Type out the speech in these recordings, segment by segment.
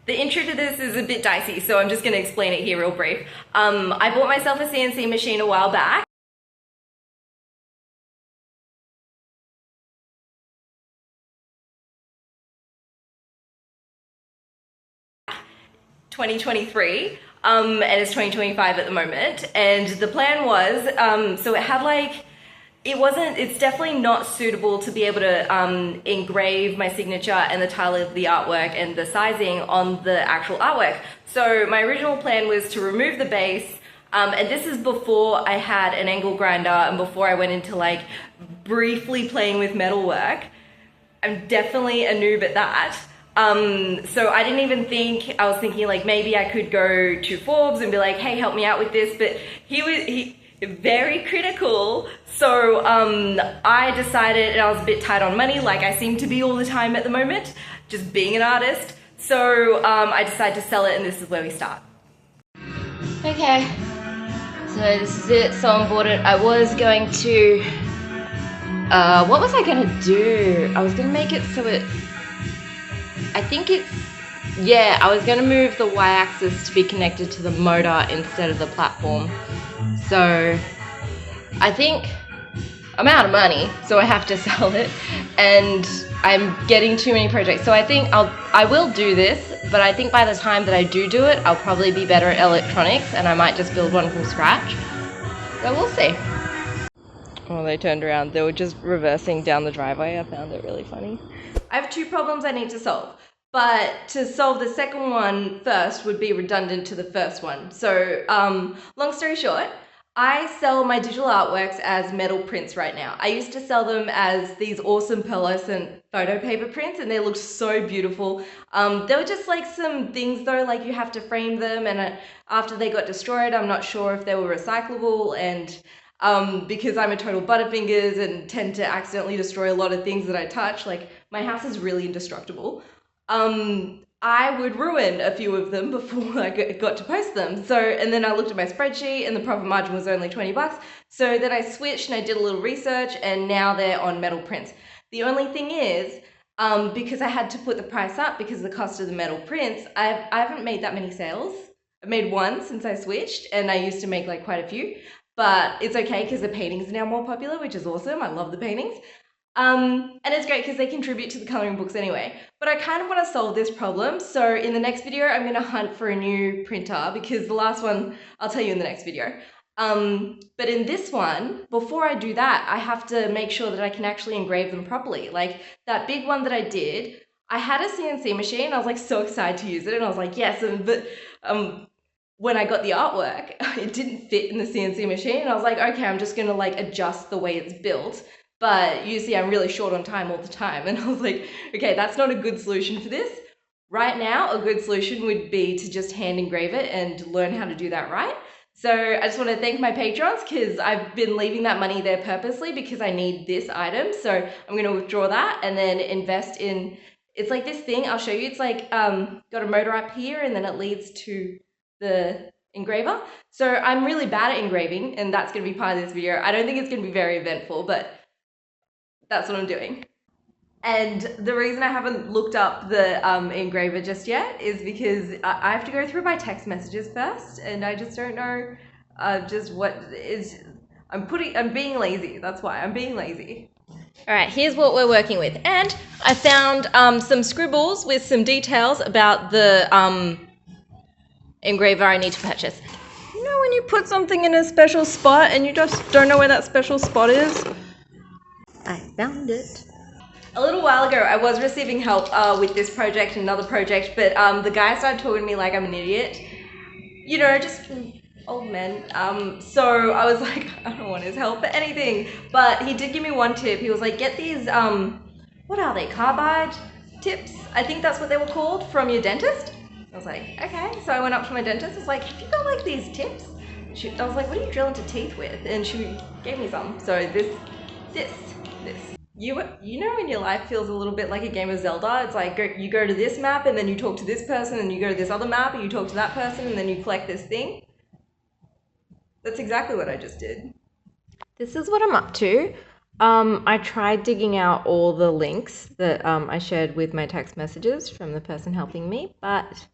The intro to this is a bit dicey, so I'm just going to explain it here real brief. I bought myself a CNC machine a while back. 2023, and it's 2025 at the moment. And the plan was, so it had like, it's definitely not suitable to be able to engrave my signature and the title of the artwork and the sizing on the actual artwork. So my original plan was to remove the base, and this is before I had an angle grinder and before I went into like briefly playing with metalwork. I'm definitely a noob at that. So I didn't even think, I was thinking like maybe I could go to Forbes and be like, hey, help me out with this, but he very critical. So I decided, and I was a bit tight on money, like I seem to be all the time at the moment, just being an artist. So I decided to sell it, and this is where we start. Okay, so this is it, someone bought it. I was going to, what was I gonna do? I was gonna make it so I was gonna move the y-axis to be connected to the motor instead of the platform. So I think I'm out of money, so I have to sell it, and I'm getting too many projects. So I think I will do this, but I think by the time that I do it, I'll probably be better at electronics, and I might just build one from scratch. So we'll see. Oh, they turned around. They were just reversing down the driveway. I found it really funny. I have two problems I need to solve, but to solve the second one first would be redundant to the first one. So long story short, I sell my digital artworks as metal prints right now. I used to sell them as these awesome pearlescent photo paper prints, and they looked so beautiful. There were just like some things though, like you have to frame them, and after they got destroyed, I'm not sure if they were recyclable, and because I'm a total butterfingers and tend to accidentally destroy a lot of things that I touch, like my house is really indestructible. I would ruin a few of them before I got to post them. So, and then I looked at my spreadsheet and the profit margin was only 20 bucks. So then I switched and I did a little research, and now they're on metal prints. The only thing is, because I had to put the price up because of the cost of the metal prints, I haven't made that many sales. I've made one since I switched, and I used to make like quite a few. But it's okay because the paintings are now more popular, which is awesome. I love the paintings. And it's great because they contribute to the coloring books anyway. But I kind of want to solve this problem. So in the next video, I'm going to hunt for a new printer, because the last one, I'll tell you in the next video. But in this one, before I do that, I have to make sure that I can actually engrave them properly. Like that big one that I did, I had a CNC machine. I was like so excited to use it, and I was like, yes, but when I got the artwork, it didn't fit in the CNC machine, and I was like, okay, I'm just gonna like adjust the way it's built. But you see, I'm really short on time all the time, and I was like, okay, that's not a good solution for this. Right now, a good solution would be to just hand engrave it and learn how to do that right. So I just want to thank my patrons, because I've been leaving that money there purposely because I need this item. So I'm going to withdraw that and then invest in, it's like this thing, I'll show you. It's like got a motor up here, and then it leads to the engraver. So I'm really bad at engraving, and that's going to be part of this video. I don't think it's going to be very eventful, but that's what I'm doing. And the reason I haven't looked up the engraver just yet is because I have to go through my text messages first, and I just don't know just what is, I'm being lazy. That's why I'm being lazy. All right, here's what we're working with. And I found some scribbles with some details about the engraver I need to purchase. You know when you put something in a special spot and you just don't know where that special spot is? I found it. A little while ago, I was receiving help with this project and another project, but the guy started talking to me like I'm an idiot. You know, just old men. So I was like, I don't want his help for anything. But he did give me one tip. He was like, get these, what are they, carbide tips? I think that's what they were called, from your dentist. I was like, okay. So I went up to my dentist. I was like, have you got like these tips? I was like, what do you drill into teeth with? And she gave me some. So this. You know when your life feels a little bit like a game of Zelda? It's like you go to this map, and then you talk to this person, and you go to this other map, and you talk to that person, and then you collect this thing. That's exactly what I just did. This is what I'm up to. I tried digging out all the links that I shared with my text messages from the person helping me, but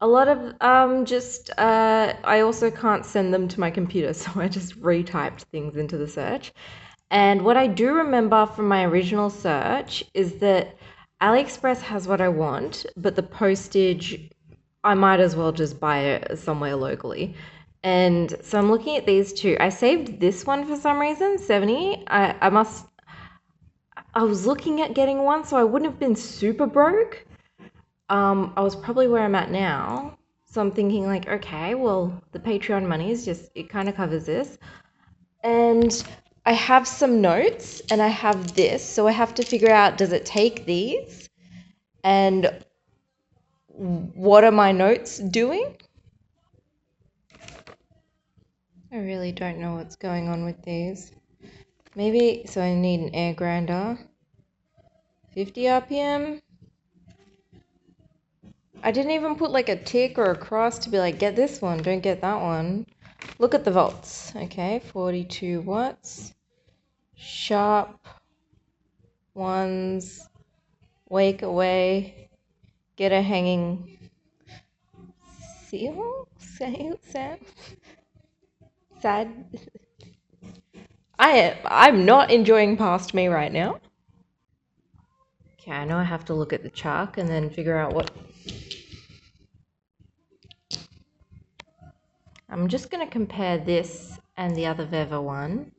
a lot of just I also can't send them to my computer, so I just retyped things into the search. And what I do remember from my original search is that AliExpress has what I want, but the postage, I might as well just buy it somewhere locally. And so I'm looking at these two. I saved this one for some reason, 70. I was looking at getting one, so I wouldn't have been super broke. I was probably where I'm at now. So I'm thinking like, okay, well, the Patreon money is just, it kind of covers this. And I have some notes and I have this. So I have to figure out, does it take these? And what are my notes doing? I really don't know what's going on with these. Maybe, so I need an air grinder. 50 RPM. I didn't even put like a tick or a cross to be like, get this one, don't get that one. Look at the volts. Okay, 42 watts. Sharp ones. Wake away. Get a hanging seal? Sad. I'm not enjoying past me right now. Okay, I know I have to look at the chuck and then figure out what. I'm just going to compare this and the other Veva one.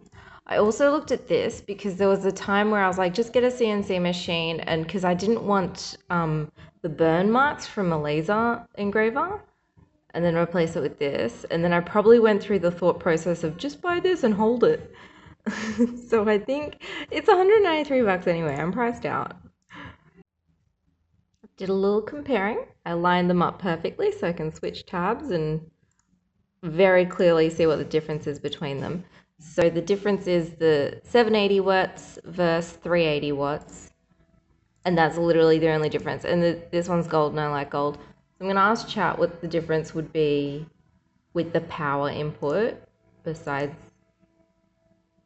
I also looked at this because there was a time where I was like, just get a CNC machine, and because I didn't want the burn marks from a laser engraver, and then replace it with this. And then I probably went through the thought process of just buy this and hold it. So I think it's 193 bucks anyway. I'm priced out. Did a little comparing. I lined them up perfectly so I can switch tabs and very clearly see what the difference is between them. So the difference is the 780 watts versus 380 watts. And that's literally the only difference. And this one's gold and I like gold. So I'm going to ask chat what the difference would be with the power input besides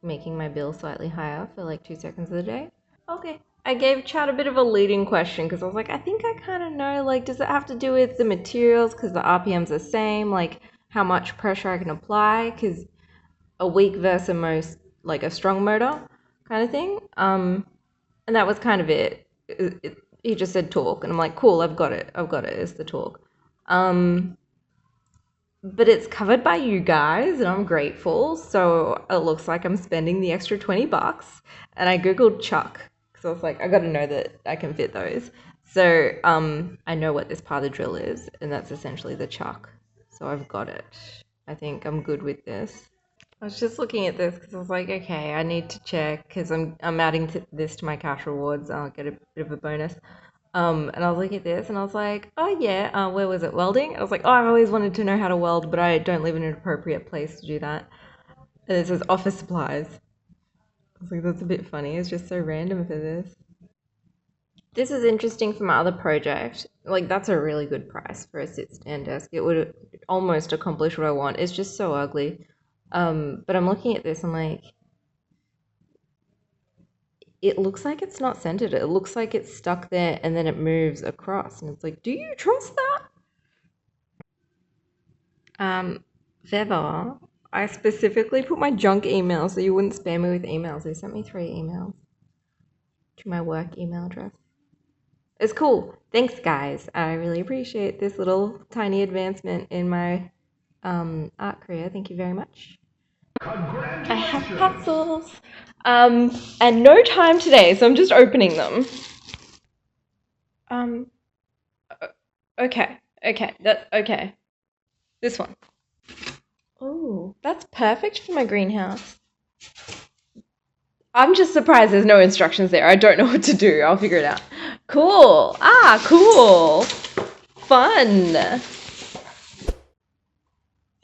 making my bill slightly higher for like 2 seconds of the day. Okay. I gave chat a bit of a leading question because I was like, I think I kind of know, like, does it have to do with the materials because the RPM's the same, like how much pressure I can apply, because a weak versus like a strong motor kind of thing. And that was kind of it. He just said torque and I'm like, cool, I've got it. It's the torque. But it's covered by you guys and I'm grateful. So it looks like I'm spending the extra 20 bucks. And I Googled chuck because I was like, I got to know that I can fit those. So I know what this part of the drill is, and that's essentially the chuck. So I've got it. I think I'm good with this. I was just looking at this because I was like, okay, I need to check because I'm adding this to my cash rewards. I'll get a bit of a bonus. And I was looking at this and I was like, oh yeah, where was it? Welding? I was like, oh, I've always wanted to know how to weld, but I don't live in an appropriate place to do that. And it says office supplies. I was like, that's a bit funny. It's just so random for this. This is interesting for my other project. Like, that's a really good price for a sit stand desk. It would almost accomplish what I want. It's just so ugly. But I'm looking at this, I'm like, it looks like it's not centered. It looks like it's stuck there and then it moves across. And it's like, do you trust that? Veva, I specifically put my junk email so you wouldn't spam me with emails. They sent me 3 emails to my work email address. It's cool. Thanks, guys. I really appreciate this little tiny advancement in my art career. Thank you very much. I have pencils. And no time today, so I'm just opening them. Um, okay, okay. This one. Oh, that's perfect for my greenhouse. I'm just surprised there's no instructions there. I don't know what to do. I'll figure it out. Cool. Ah, cool. Fun. Are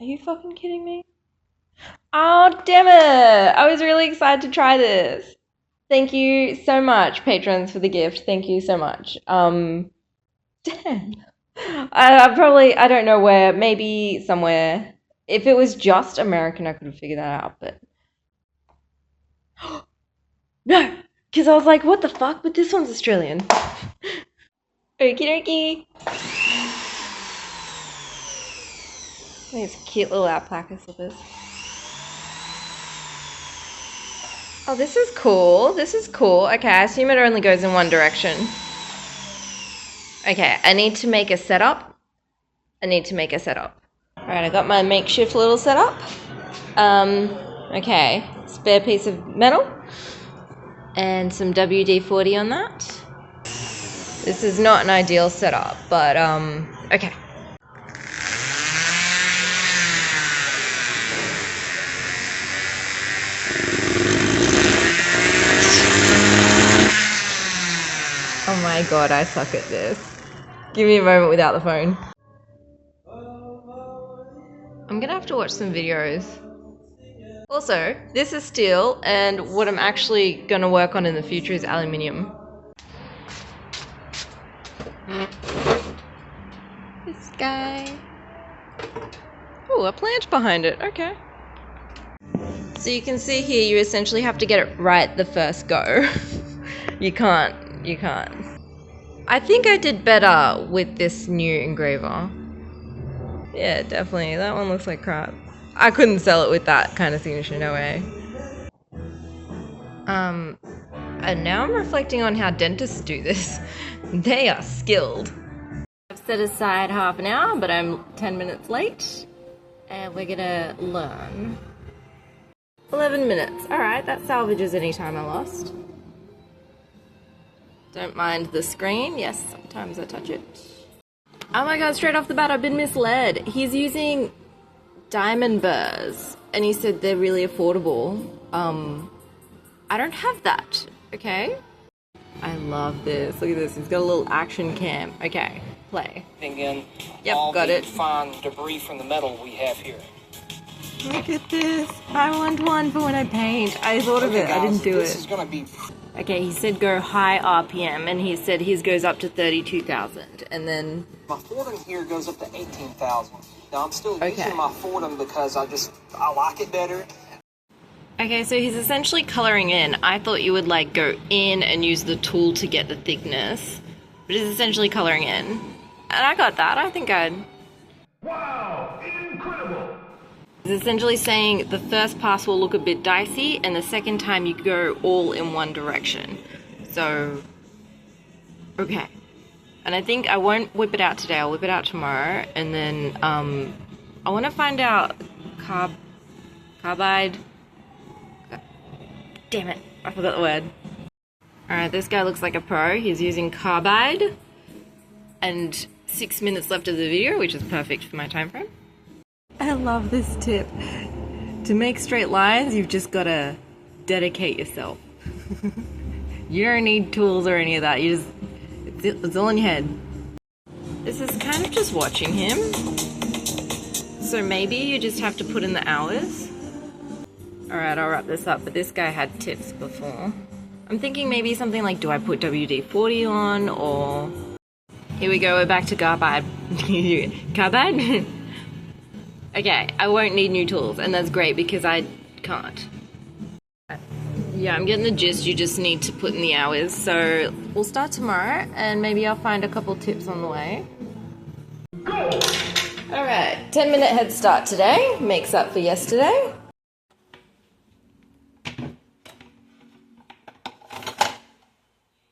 you fucking kidding me? Oh, damn it. I was really excited to try this. Thank you so much, patrons, for the gift. Thank you so much. Damn. I don't know where, maybe somewhere. If it was just American, I could have figured that out, but No, because I was like, what the fuck? But this one's Australian. Okie dokie. These cute little alpaca slippers. Oh, this is cool. This is cool. Okay, I assume it only goes in one direction. Okay, I need to make a setup. Alright, I got my makeshift little setup. Okay, spare piece of metal. And some WD-40 on that. This is not an ideal setup, but okay. Oh my god, I suck at this. Give me a moment without the phone. I'm gonna have to watch some videos. Also, this is steel, and what I'm actually gonna work on in the future is aluminium. This guy. Oh, a plant behind it, okay. So you can see here, you essentially have to get it right the first go. You can't. I think I did better with this new engraver. Yeah, definitely. That one looks like crap. I couldn't sell it with that kind of signature, no way. And now I'm reflecting on how dentists do this. They are skilled. I've set aside half an hour, but I'm 10 minutes late. And we're gonna learn. 11 minutes. Alright, that salvages any time I lost. Don't mind the screen. Yes, sometimes I touch it. Oh my god, straight off the bat, I've been misled. He's using diamond burrs, and he said they're really affordable. I don't have that, okay? I love this. Look at this. He's got a little action cam. Okay, play. In Yep, all got the it. fine debris from the metal we have here. Look at this. I want one for when I paint. I thought of it. Guys, I didn't do this it. is gonna be. Okay, he said go high RPM, and he said his goes up to 32,000, and then... My Fordham here goes up to 18,000. Now I'm still Okay. using my Fordham because I like it better. Okay, so he's essentially coloring in. I thought you would like go in and use the tool to get the thickness, but he's essentially coloring in. And I got that. I think I'd... Wow, incredible! He's essentially saying the first pass will look a bit dicey, and the second time you go all in one direction. So, okay. And I think I won't whip it out today. I'll whip it out tomorrow, and then I want to find out carbide. Damn it, I forgot the word. Alright, this guy looks like a pro. He's using carbide, and 6 minutes left of the video, which is perfect for my time frame. I love this tip. To make straight lines, you've just got to dedicate yourself. You don't need tools or any of that. You just, it's all in your head. This is kind of just watching him. So maybe you just have to put in the hours. Alright, I'll wrap this up, but this guy had tips before. I'm thinking maybe something like, do I put WD-40 on, or... Here we go, we're back to carbide. Carbide? Okay, I won't need new tools, and that's great because I can't. Yeah, I'm getting the gist. You just need to put in the hours. So we'll start tomorrow, and maybe I'll find a couple tips on the way. Go! Alright, 10-minute head start today. Makes up for yesterday.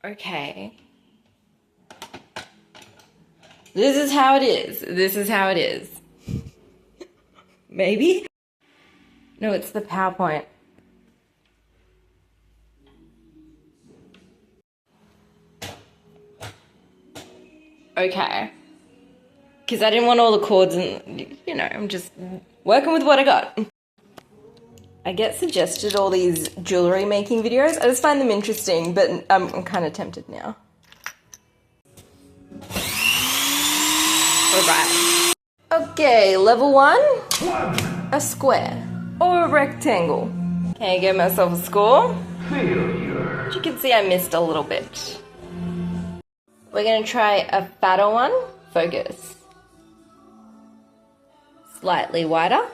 Okay. This is how it is. This is how it is. Maybe? No, it's the PowerPoint. Okay. Because I didn't want all the cords and, you know, I'm just working with what I got. I get suggested all these jewelry making videos. I just find them interesting, but I'm kind of tempted now. Alright. Okay, level 1. A square. Or a rectangle. Okay, get myself a score. Failure. As you can see, I missed a little bit. We're going to try a fatter one. Focus. Slightly wider.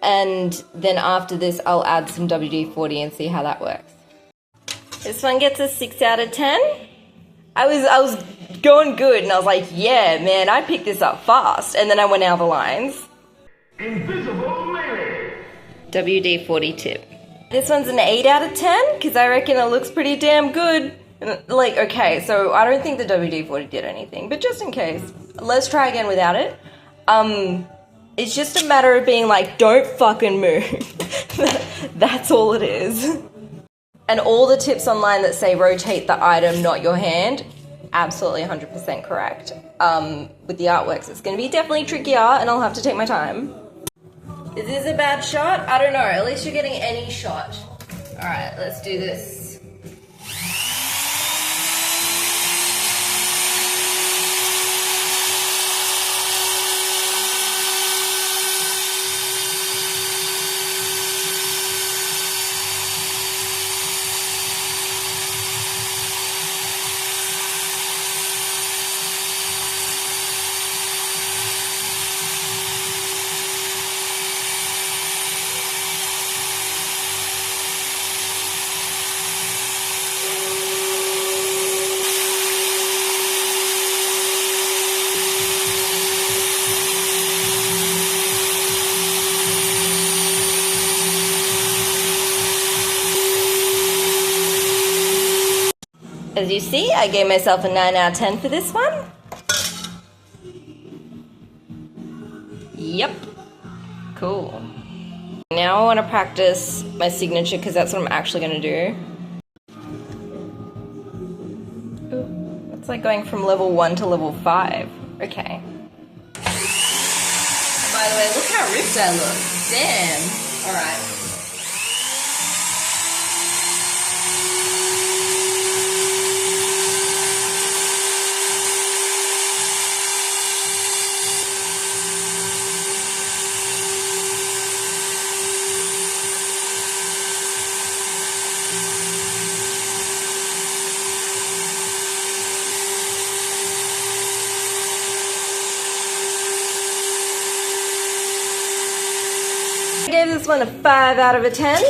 And then after this, I'll add some WD-40 and see how that works. This one gets a 6 out of 10. I was going good and I was like, yeah, man, I picked this up fast. And then I went out of the lines. Invisible melee. WD-40 tip. This one's an 8 out of 10 because I reckon it looks pretty damn good. Like, okay, so I don't think the WD-40 did anything, but just in case, let's try again without it. It's just a matter of being like, don't fucking move. That's all it is. And all the tips online that say rotate the item, not your hand, absolutely 100% correct. With the artworks, it's going to be definitely trickier and I'll have to take my time. Is this a bad shot? I don't know. At least you're getting any shot. Alright, let's do this. As you see, I gave myself a 9 out of 10 for this one. Yep. Cool. Now I want to practice my signature because that's what I'm actually going to do. Ooh, it's like going from level 1 to level 5. Okay. By the way, look how ripped I look. Damn. Alright. I gave this one a 5 out of 10.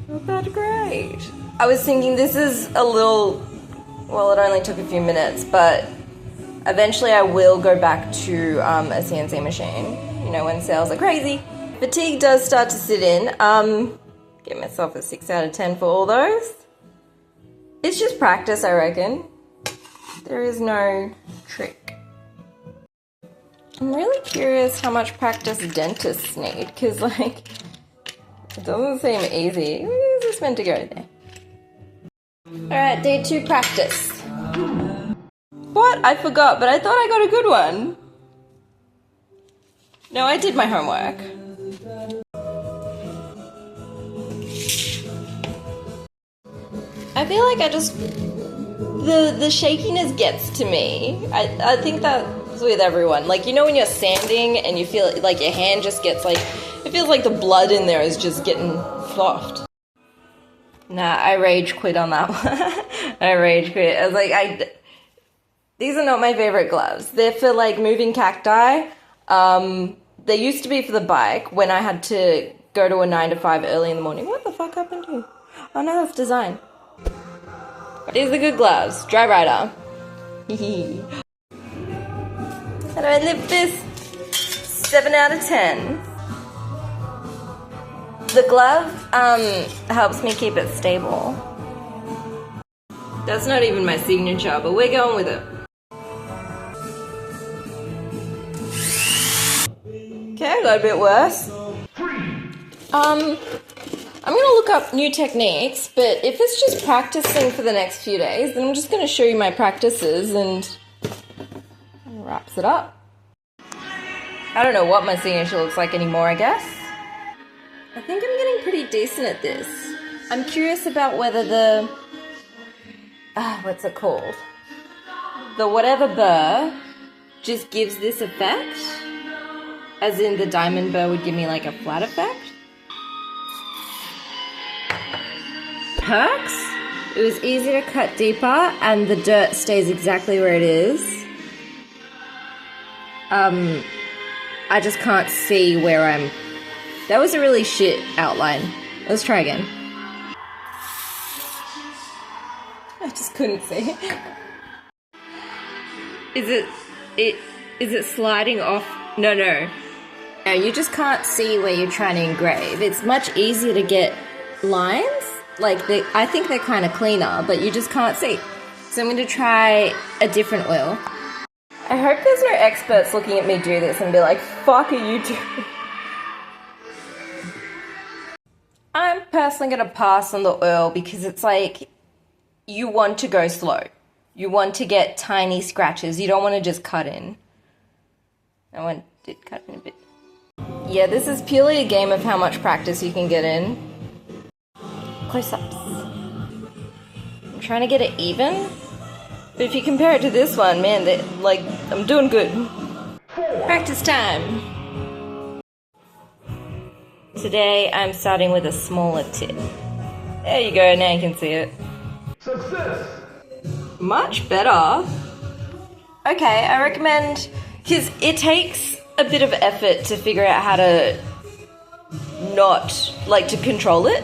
Not that great. I was thinking this is a little, well, it only took a few minutes, but eventually I will go back to a CNC machine, you know, when sales are crazy. Fatigue does start to sit in. Give myself a 6 out of 10 for all those. It's just practice, I reckon. There is no trick. I'm really curious how much practice dentists need, because, like, it doesn't seem easy. Where's this meant to go there? Alright, day 2 practice. What? I forgot, but I thought I got a good one. No, I did my homework. I feel like I just... The shakiness gets to me. I think that's with everyone. Like, you know when you're sanding and you feel like your hand just gets like... It feels like the blood in there is just getting soft. Nah, I rage quit on that one. I rage quit. I was like, these are not my favorite gloves. They're for like moving cacti. They used to be for the bike when I had to go to a 9 to 5 early in the morning. What the fuck happened to you? Oh no, that's design. These are good gloves. Dry rider. How do I lift this? 7 out of 10. The glove helps me keep it stable. That's not even my signature, but we're going with it. Okay, I got a bit worse. I'm gonna look up new techniques, but if it's just practicing for the next few days, then I'm just gonna show you my practices and wraps it up. I don't know what my signature looks like anymore, I guess. I think I'm getting pretty decent at this. I'm curious about whether the... what's it called? The whatever burr just gives this effect. As in the diamond burr would give me like a flat effect. Perks? It was easy to cut deeper and the dirt stays exactly where it is. I just can't see where I'm... That was a really shit outline. Let's try again. I just couldn't see. Is it sliding off? No. No, you just can't see where you're trying to engrave. It's much easier to get lines. Like, I think they're kind of cleaner, but you just can't see. So I'm going to try a different oil. I hope there's no experts looking at me do this and be like, fuck are you doing? I'm personally going to pass on the oil because it's like, you want to go slow. You want to get tiny scratches. You don't want to just cut in. I did cut in a bit. Yeah, this is purely a game of how much practice you can get in. Close-ups. I'm trying to get it even. But if you compare it to this one, man, like, I'm doing good. Practice time. Today, I'm starting with a smaller tip. There you go, now you can see it. Success! Much better. Okay, I recommend, because it takes a bit of effort to figure out how to not, like, to control it.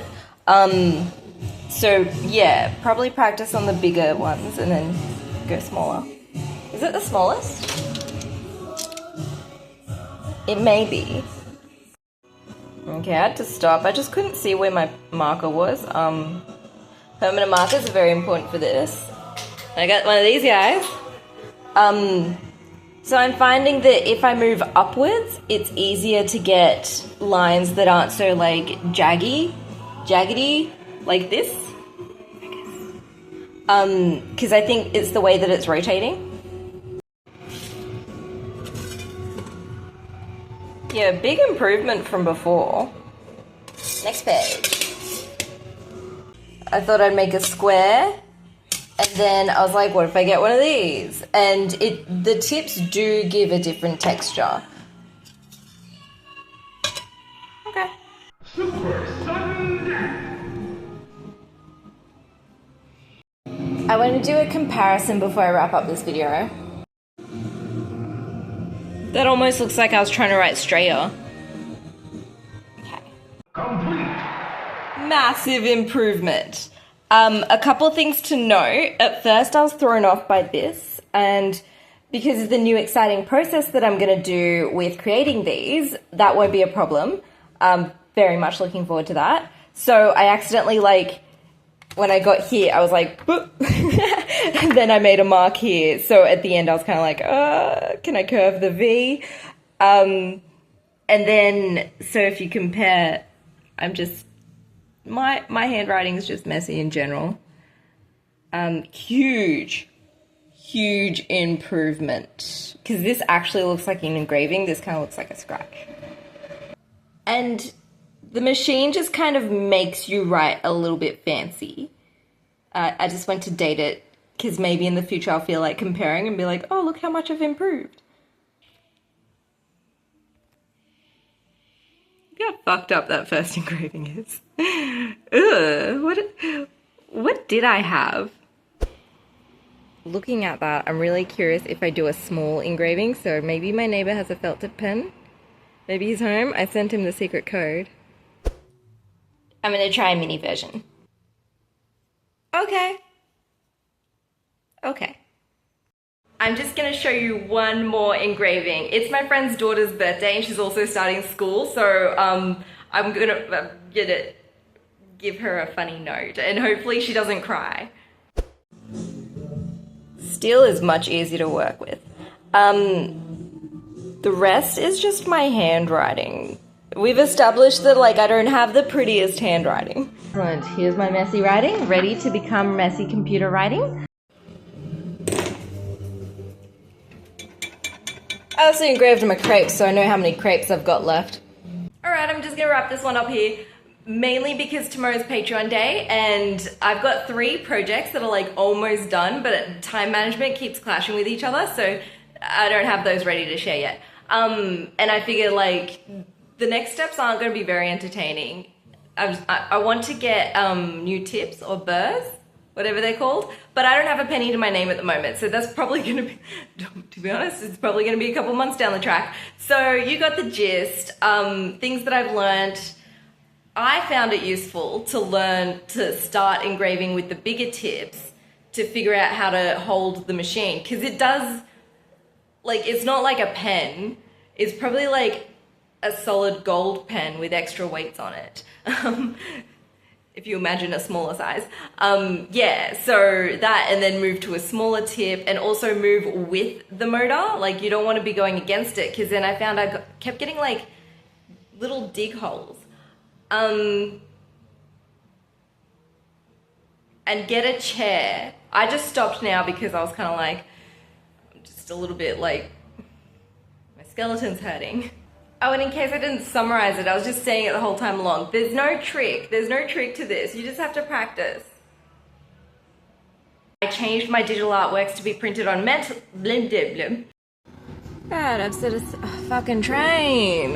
So yeah, probably practice on the bigger ones and then go smaller. Is it the smallest? It may be. Okay, I had to stop. I just couldn't see where my marker was. Permanent markers are very important for this. I got one of these guys. So I'm finding that if I move upwards, it's easier to get lines that aren't so like jaggedy, like this. Because I think it's the way that it's rotating. Yeah, big improvement from before. Next page. I thought I'd make a square. And then I was like, what if I get one of these? And the tips do give a different texture. Okay. Super sudden death! I want to do a comparison before I wrap up this video. That almost looks like I was trying to write straighter. Okay. Complete! Massive improvement. A couple of things to note. At first I was thrown off by this, and because of the new exciting process that I'm going to do with creating these, that won't be a problem. I'm very much looking forward to that. So I accidentally, like, when I got here, I was like, and then I made a mark here. So at the end I was kind of like, can I curve the V? And then, so if you compare, I'm just... My handwriting is just messy in general. Huge improvement. Because this actually looks like an engraving. This kind of looks like a scratch. And the machine just kind of makes you write a little bit fancy. I just went to date it because maybe in the future I'll feel like comparing and be like, oh, look how much I've improved. Look how fucked up that first engraving is. Ugh, what did I have? Looking at that, I'm really curious if I do a small engraving. So maybe my neighbor has a felt tip pen. Maybe he's home. I sent him the secret code. I'm gonna try a mini version. Okay. I'm just gonna show you one more engraving. It's my friend's daughter's birthday and she's also starting school, so I'm gonna give her a funny note and hopefully she doesn't cry. Steel is much easier to work with. The rest is just my handwriting. We've established that, like, I don't have the prettiest handwriting. Excellent. Here's my messy writing, ready to become messy computer writing. I also engraved my crepes, so I know how many crepes I've got left. Alright, I'm just gonna wrap this one up here, mainly because tomorrow's Patreon day, and I've got 3 projects that are like almost done, but time management keeps clashing with each other, so I don't have those ready to share yet. And I figure, like, the next steps aren't going to be very entertaining. I want to get new tips or burrs, whatever they're called, but I don't have a penny to my name at the moment, so that's probably going to be, to be honest, it's probably going to be a couple months down the track. So you got the gist. Things that I've learned. I found it useful to learn to start engraving with the bigger tips to figure out how to hold the machine, because it does, like, it's not like a pen. It's probably like a solid gold pen with extra weights on it. If you imagine a smaller size. Yeah, so that, and then move to a smaller tip, and also move with the motor. Like, you don't want to be going against it, because then I found kept getting like little dig holes. And get a chair. I just stopped now because I was kind of like, I'm just a little bit like, my skeleton's hurting. Oh, and in case I didn't summarize it, I was just saying it the whole time along. There's no trick. There's no trick to this. You just have to practice. I changed my digital artworks to be printed on God, I've set a fucking train.